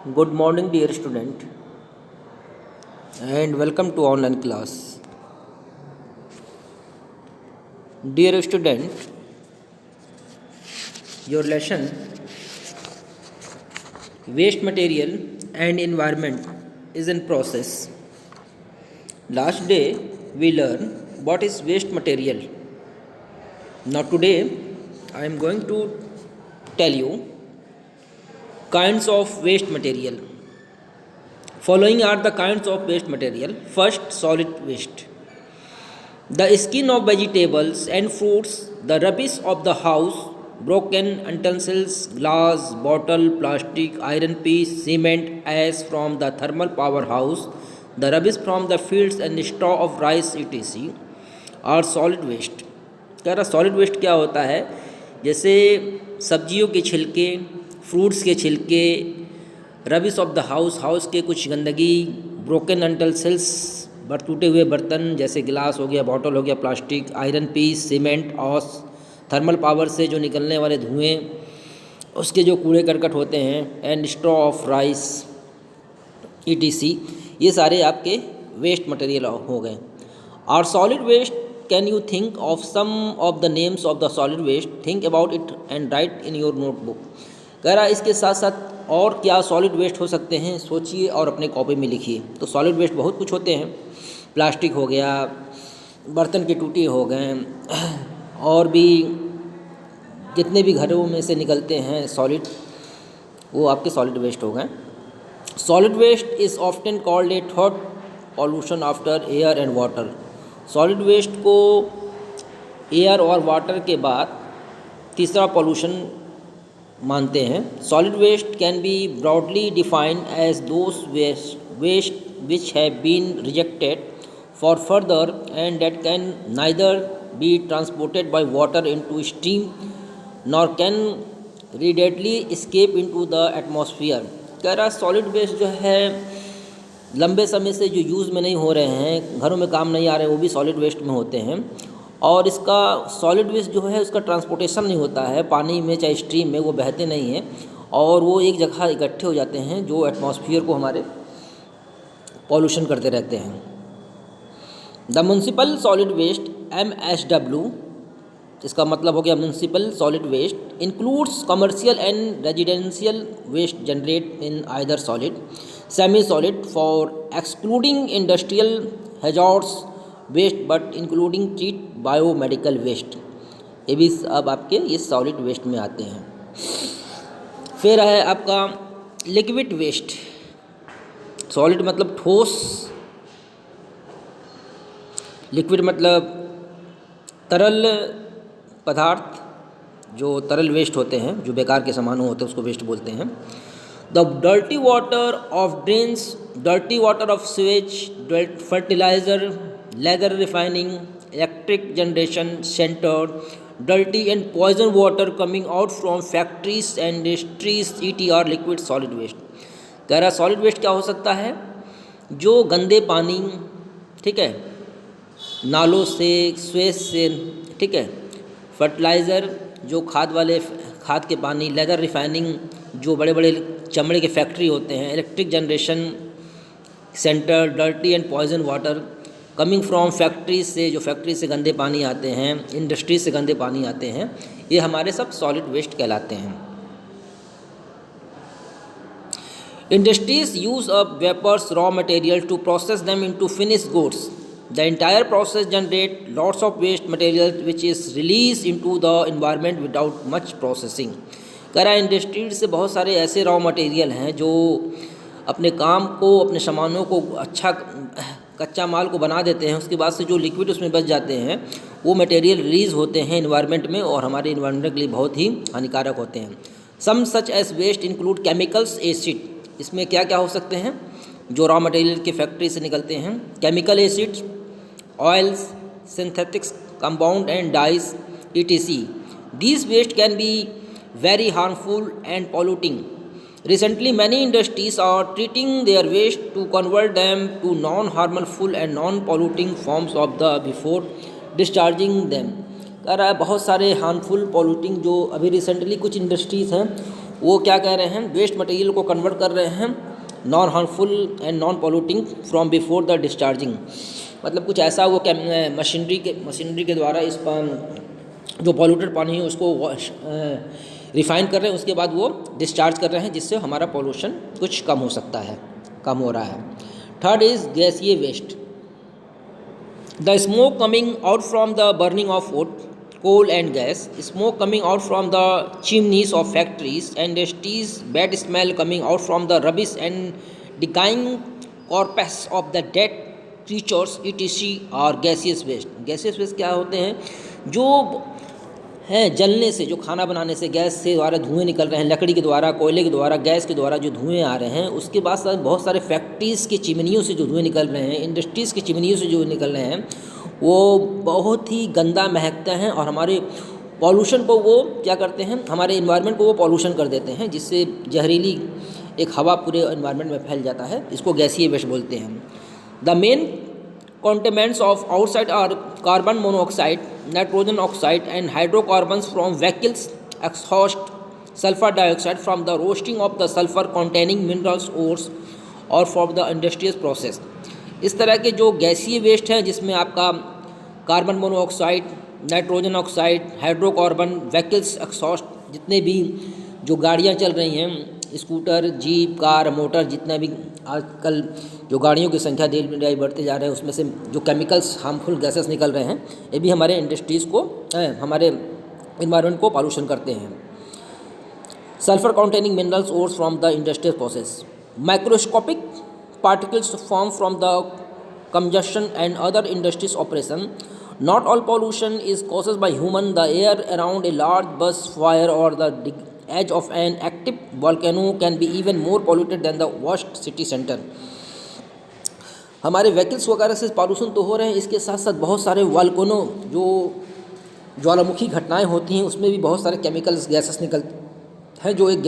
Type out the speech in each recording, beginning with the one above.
Good morning, dear student, and welcome to online class. Dear student, your lesson Waste Material and Environment is in process. Last day we learned what is waste material. Now today I am going to tell you kinds of waste material. Following are the kinds of waste material. First, solid waste. The skin of vegetables and fruits, the rubbish of the house, broken utensils, glass, bottle, plastic, iron piece, cement, ash from the thermal powerhouse, the rubbish from the fields and straw of rice etc. और solid waste. कह रहा solid waste क्या होता है, जैसे सब्जियों के छिलके, फ्रूट्स के छिलके, रबिश ऑफ द हाउस के कुछ गंदगी, ब्रोकन यूटेंसिल्स टूटे हुए बर्तन जैसे गिलास हो गया, बॉटल हो गया, प्लास्टिक, आयरन पीस, सीमेंट, ऑस, थर्मल पावर से जो निकलने वाले धुएं, उसके जो कूड़े करकट होते हैं, and straw of rice etc, ये सारे आपके वेस्ट मटेरियल हो गए। और solid waste, can you think of some of the names of the solid waste, think about it and write in your notebook. कह रहा इसके साथ साथ और क्या सॉलिड वेस्ट हो सकते हैं, सोचिए और अपने कॉपी में लिखिए। तो सॉलिड वेस्ट बहुत कुछ होते हैं, प्लास्टिक हो गया, बर्तन के टूटे हो गए, और भी जितने भी घरों में से निकलते हैं सॉलिड, वो आपके सॉलिड वेस्ट हो गए। Solid waste is often called a third pollution after air and water. Solid waste को एयर और वाटर के बाद तीसरा पॉल्यूशन मानते हैं। Solid waste can be broadly defined as those waste which have been rejected for further and that can neither be transported by water into stream nor can readily escape into the atmosphere। कह रहा solid waste जो है लंबे समय से जो use में नहीं हो रहे हैं, घरों में काम नहीं आ रहे, वो भी सॉलिड वेस्ट में होते हैं। और इसका सॉलिड वेस्ट जो है उसका ट्रांसपोर्टेशन नहीं होता है पानी में, चाहे स्ट्रीम में, वो बहते नहीं हैं और वो एक जगह इकट्ठे हो जाते हैं जो एटमॉस्फेयर को हमारे पॉल्यूशन करते रहते हैं। The municipal solid waste MSW, इसका मतलब हो गया municipal solid waste, includes commercial and residential waste generate in either solid semi solid for excluding industrial hazards waste but including treat biomedical waste. ये भी अब आपके ये सॉलिड वेस्ट में आते हैं। फिर है आपका लिक्विड वेस्ट। सॉलिड मतलब ठोस, लिक्विड मतलब तरल पदार्थ, जो तरल वेस्ट होते हैं, जो बेकार के सामान होते हैं उसको वेस्ट बोलते हैं। The dirty water of drains, dirty water of sewage, fertiliser, leather refining, electric generation centre, dirty and poison water coming out from factories and industries ETR liquid solid waste. कह रहा सॉलिड वेस्ट क्या हो सकता है, जो गंदे पानी, ठीक है, नालों से, स्वेज से, ठीक है, फर्टिलाइज़र जो खाद के पानी, लेदर रिफाइनिंग जो बड़े बड़े चमड़े के फैक्ट्री होते हैं, electric generation centre, dirty and poison water coming from factory से, जो फैक्ट्री से गंदे पानी आते हैं, इंडस्ट्री से गंदे पानी आते हैं, ये हमारे सब सॉलिड वेस्ट कहलाते हैं। Industries use up vapors raw material to process them into finished goods. The entire process generates lots of waste material which is released into the environment without much processing। कह रहा है industries से बहुत सारे ऐसे raw material हैं जो अपने काम को, अपने सामानों को अच्छा कच्चा माल को बना देते हैं, उसके बाद से जो लिक्विड उसमें बच जाते हैं वो मटेरियल रिलीज़ होते हैं इन्वायरमेंट में और हमारे इन्वायरमेंट के लिए बहुत ही हानिकारक होते हैं। Some such as waste include chemicals, acid. इसमें क्या क्या हो सकते हैं जो रॉ मटेरियल के फैक्ट्री से निकलते हैं, chemical acids, oils, synthetics compound and dyes ETC। These waste can be very harmful and polluting. Recently, many industries are treating their waste to convert them to non-harmful and non-polluting forms of the before discharging them। कह रहा है बहुत सारे harmful polluting जो अभी recently कुछ industries हैं वो क्या कह रहे हैं, वेस्ट मटेरियल को कन्वर्ट कर रहे हैं non harmful and non polluting from before the discharging. मतलब कुछ ऐसा वो मशीनरी के द्वारा इस जो पॉल्यूटेड पानी है उसको रिफाइन कर रहे हैं, उसके बाद वो डिस्चार्ज कर रहे हैं, जिससे हमारा पॉल्यूशन कुछ कम हो सकता है, कम हो रहा है। थर्ड इज गैसीय waste. The smoke coming out from the burning of wood, coal and gas, smoke coming out from the chimneys of factories, industries, bad smell coming out from the rubbish and decaying corpus of the dead creatures etc are gaseous waste। gaseous waste क्या होते हैं, जो हैं जलने से, जो खाना बनाने से गैस से द्वारा धुएं निकल रहे हैं, लकड़ी के द्वारा, कोयले के द्वारा, गैस के द्वारा जो धुएं आ रहे हैं, उसके बाद साथ बहुत सारे फैक्ट्रीज़ की चिमनियों से जो धुएं निकल रहे हैं, इंडस्ट्रीज़ की चिमनियों से जो निकल रहे हैं, वो बहुत ही गंदा महकते हैं और हमारे पॉल्यूशन को वो क्या करते हैं, हमारे इन्वायरमेंट को वो पॉल्यूशन कर देते हैं, जिससे जहरीली एक हवा पूरे इन्वायरमेंट में फैल जाता है। इसको गैसीय वेस्ट बोलते हैं। The main contaminants of outside are carbon monoxide, nitrogen oxide and hydrocarbons from vehicles exhaust, sulfur dioxide from the roasting of the sulfur containing minerals ores और from the industrial process। इस तरह के जो गैसीय waste हैं, जिसमें आपका carbon monoxide, nitrogen oxide, hydrocarbon, vehicles exhaust, जितने भी जो गाड़ियाँ चल रही हैं, स्कूटर, जीप, कार, मोटर, जितना भी आजकल जो गाड़ियों की संख्या दिन दिन बढ़ते जा रहे हैं, उसमें से जो केमिकल्स हार्मफुल गैसेस निकल रहे हैं, ये भी हमारे इंडस्ट्रीज़ को, हमारे इन्वायरमेंट को पॉल्यूशन करते हैं। Sulphur containing minerals ores from the industrial process, microscopic particles form from the कंजस्शन and other industries operation. Not all pollution is caused by human. The air around a large बस fire और the edge of an active volcano can be even more polluted than the worst city center। हमारे vehicles वगैरह से pollution तो हो रहे हैं, इसके साथ साथ बहुत सारे वॉल्केनो, जो ज्वालामुखी घटनाएं होती हैं, उसमें भी बहुत सारे केमिकल्स गैसेस निकलते हैं, जो एक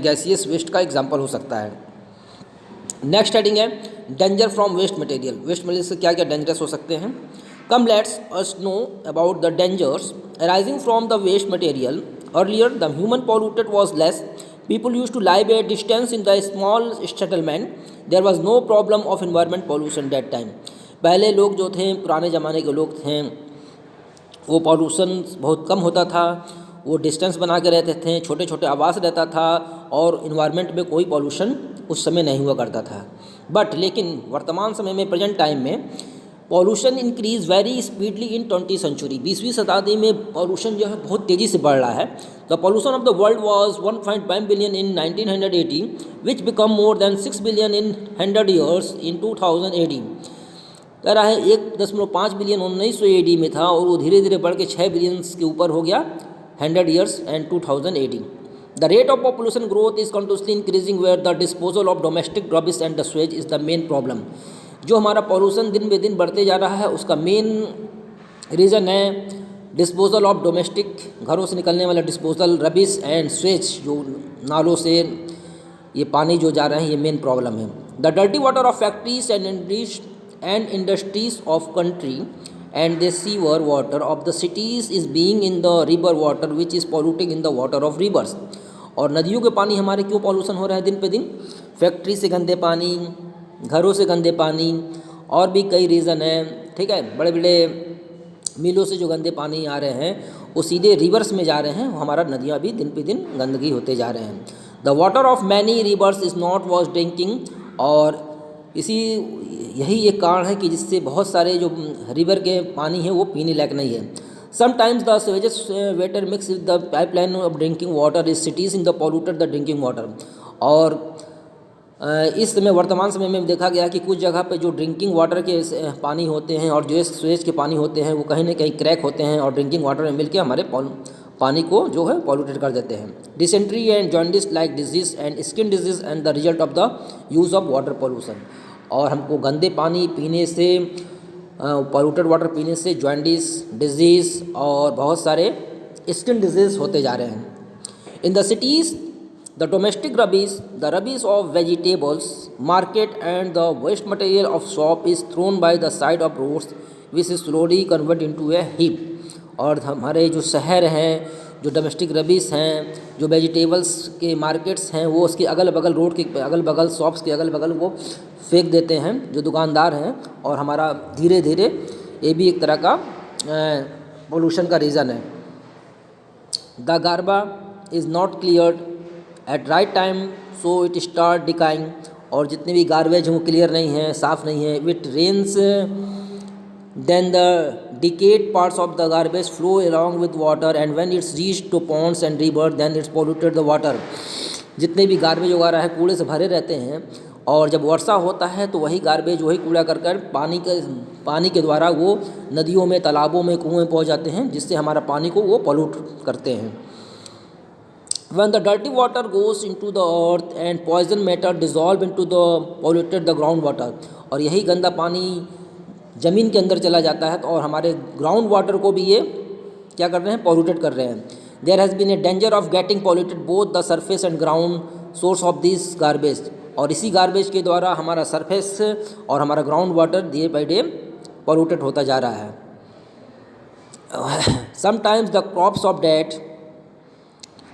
गैसियस वेस्ट का एग्जांपल हो सकता है। नेक्स्ट हेडिंग है danger from waste material. Waste material से क्या क्या डेंजरस हो सकते हैं। Come let's us know about the dangers arising from the waste material. Earlier, the human polluted was less. People used to live a distance in the small settlement. There was no problem of environment pollution that time। पहले लोग जो थे, पुराने ज़माने के लोग थे, वो पॉल्यूशन बहुत कम होता था, वो डिस्टेंस बना के रहते थे, छोटे छोटे आवास रहता था और इन्वायरमेंट में कोई पॉल्यूशन उस समय नहीं हुआ करता था। बट लेकिन वर्तमान समय में, प्रेजेंट टाइम में, पॉल्यूशन इंक्रीज वेरी स्पीडली इन 20वीं सेंचुरी। 20वीं शताब्दी में पॉल्यूशन जो है बहुत तेज़ी से बढ़ रहा है। The pollution of the world was 1.5 billion in 1980, which become more than 6 billion in 100 years in 2018। कह रहा है 1.5 बिलियन 1900 AD में था और वो धीरे धीरे बढ़ के 6 बिलियन के ऊपर हो गया 100 years and 2018। The rate of population growth is continuously increasing where the disposal of domestic rubbish and the sewage is the main problem. जो हमारा पॉल्यूशन दिन ब दिन बढ़ते जा रहा है, उसका मेन रीज़न है डिस्पोजल ऑफ डोमेस्टिक, घरों से निकलने वाला डिस्पोजल, रबिश एंड स्वेज, जो नालों से ये पानी जो जा रहे हैं, ये मेन प्रॉब्लम है। The dirty water of factories and industries of country and the sewer water of the cities is being in the river water which is polluting in the water of reverse. और नदियों के पानी हमारे क्यों pollution हो रहा है दिन पे दिन? फैक्ट्री से गंदे पानी, घरों से गंदे पानी, और भी कई रीज़न हैं। ठीक है, बड़े बड़े मिलों से जो गंदे पानी आ रहे हैं वो सीधे रिवर्स में जा रहे हैं, हमारा नदियाँ भी दिन पे दिन गंदगी होते जा रहे हैं। The water of many reverse is not was drinking. और यही एक कारण है कि जिससे बहुत सारे जो रिवर के पानी है वो पीने लायक नहीं है। Sometimes the sewage water mix with the pipeline of drinking water is cities in the polluted the drinking water. और इस समय वर्तमान समय में देखा गया कि कुछ जगह पे जो ड्रिंकिंग वाटर के पानी होते हैं और जो स्वेज के पानी होते हैं वो कहीं ना कहीं क्रैक होते हैं और ड्रिंकिंग वाटर में मिलकर हमारे पानी को जो है पॉल्यूटेड कर देते हैं। Dysentery and jaundice like disease and skin disease and the result of the use of water pollution. और हमको गंदे पानी पीने से, पॉल्यूटेड वाटर पीने से जॉन्डिस डिजीज़ और बहुत सारे स्किन डिजीज़ होते जा रहे हैं। In the cities the domestic rubbish, the rubbish of vegetables market and the waste material of shop is thrown by the side of roads which is slowly convert into a heap। और हमारे जो शहर हैं जो domestic रबीस हैं, जो vegetables के markets हैं, वो उसके अगल बगल, रोड के अगल बगल, शॉप्स के अगल बगल वो फेंक देते हैं जो दुकानदार हैं, और हमारा धीरे धीरे ये भी एक तरह का पोल्यूशन का रीज़न है। The garbage is not cleared at right time so it start decaying, और जितने भी गार्बेज हैं वो क्लियर नहीं है, साफ़ नहीं है। With rains then the decayed parts of the garbage flow along with water, and when it's reached to ponds and rivers then it's polluted the water। जितने भी गार्बेज वगैरह है कूड़े से भरे रहते हैं, और जब वर्षा होता है तो वही गार्बेज, वही कूड़ा कर पानी के द्वारा वो नदियों में, तालाबों में, कुएँ में पहुँच जाते हैं, जिससे हमारा पानी को वो पोल्यूट करते हैं। When the dirty water goes into the earth and poison matter dissolve into the polluted the groundwater, और यही गंदा पानी ज़मीन के अंदर चला जाता है, तो और हमारे ग्राउंड वाटर को भी ये क्या कर रहे हैं, पॉल्यूटेड कर रहे हैं। There has been a danger of getting polluted both the surface and ground source of this garbage, और इसी गार्बेज के द्वारा हमारा सरफेस और हमारा ground water day by day polluted होता जा रहा है। Sometimes the crops of dead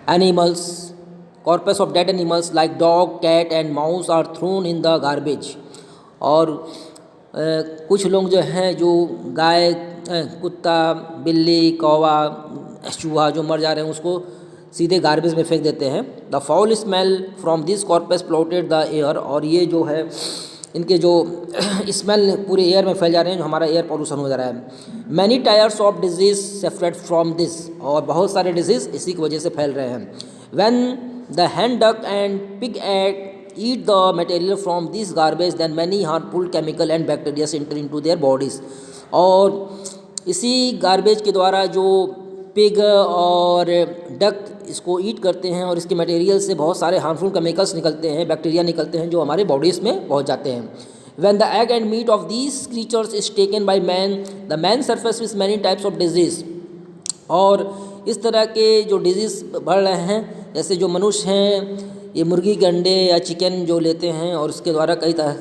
animals, corpse of dead animals like dog, cat and mouse are thrown in the garbage, और कुछ लोग जो हैं, जो गाय, कुत्ता, बिल्ली, कौवा, चूहा जो मर जा रहे हैं उसको सीधे गार्बेज में फेंक देते हैं। The foul smell from this corpus plotted the air, और ये जो है इनके जो स्मेल पूरे एयर में फैल जा रहे हैं, जो हमारा एयर पोल्यूशन हो जा रहा है। Many tyres of disease separate from this, और बहुत सारे डिजीज़ इसी की वजह से फैल रहे हैं। When the hen duck and pig eat eat the material from this garbage then many harmful chemical and bacteria enter into their bodies, और इसी गार्बेज के द्वारा जो पिग और डक इसको ईट करते हैं, और इसके मटेरियल से बहुत सारे हार्मफुल केमिकल्स निकलते हैं, बैक्टीरिया निकलते हैं, जो हमारे बॉडीज़ में पहुंच जाते हैं। When the egg and meat of these creatures is taken by man, the man suffers with many types of disease, और इस तरह के जो डिजीज़ बढ़ रहे हैं, जैसे जो मनुष्य हैं ये मुर्गी के अंडे या चिकन जो लेते हैं, और उसके द्वारा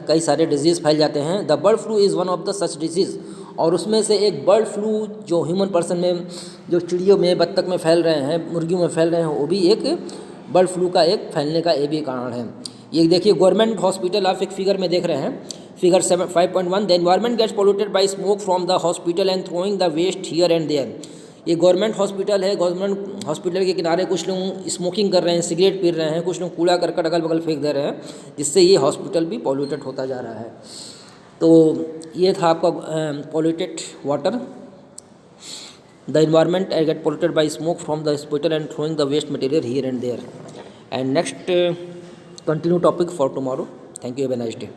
कई सारे डिजीज़ फैल जाते हैं। The bird flu is one of the such disease, और उसमें से एक बर्ड फ्लू जो ह्यूमन पर्सन में, जो चिड़ियों में, बत्तख में फैल रहे हैं, मुर्गियों में फैल रहे हैं, वो भी एक बर्ड फ्लू का एक फैलने का ये भी कारण है। ये देखिए गवर्नमेंट हॉस्पिटल, आप एक फिगर में देख रहे हैं, figure 5.1, the environment gets polluted by smoke from the hospital and throwing the waste here and there. ये गवर्नमेंट हॉस्पिटल है, गवर्नमेंट हॉस्पिटल के किनारे कुछ लोग स्मोकिंग कर रहे हैं, सिगरेट पी रहे हैं, कुछ लोग कूड़ा करकट अगल बगल फेंक दे रहे हैं, जिससे ये हॉस्पिटल भी पॉल्यूटेड होता जा रहा है। तो ये था आपका polluted water. The environment get polluted by smoke from the hospital and throwing the waste material here and there. And next continue topic for tomorrow. Thank you, have a nice day.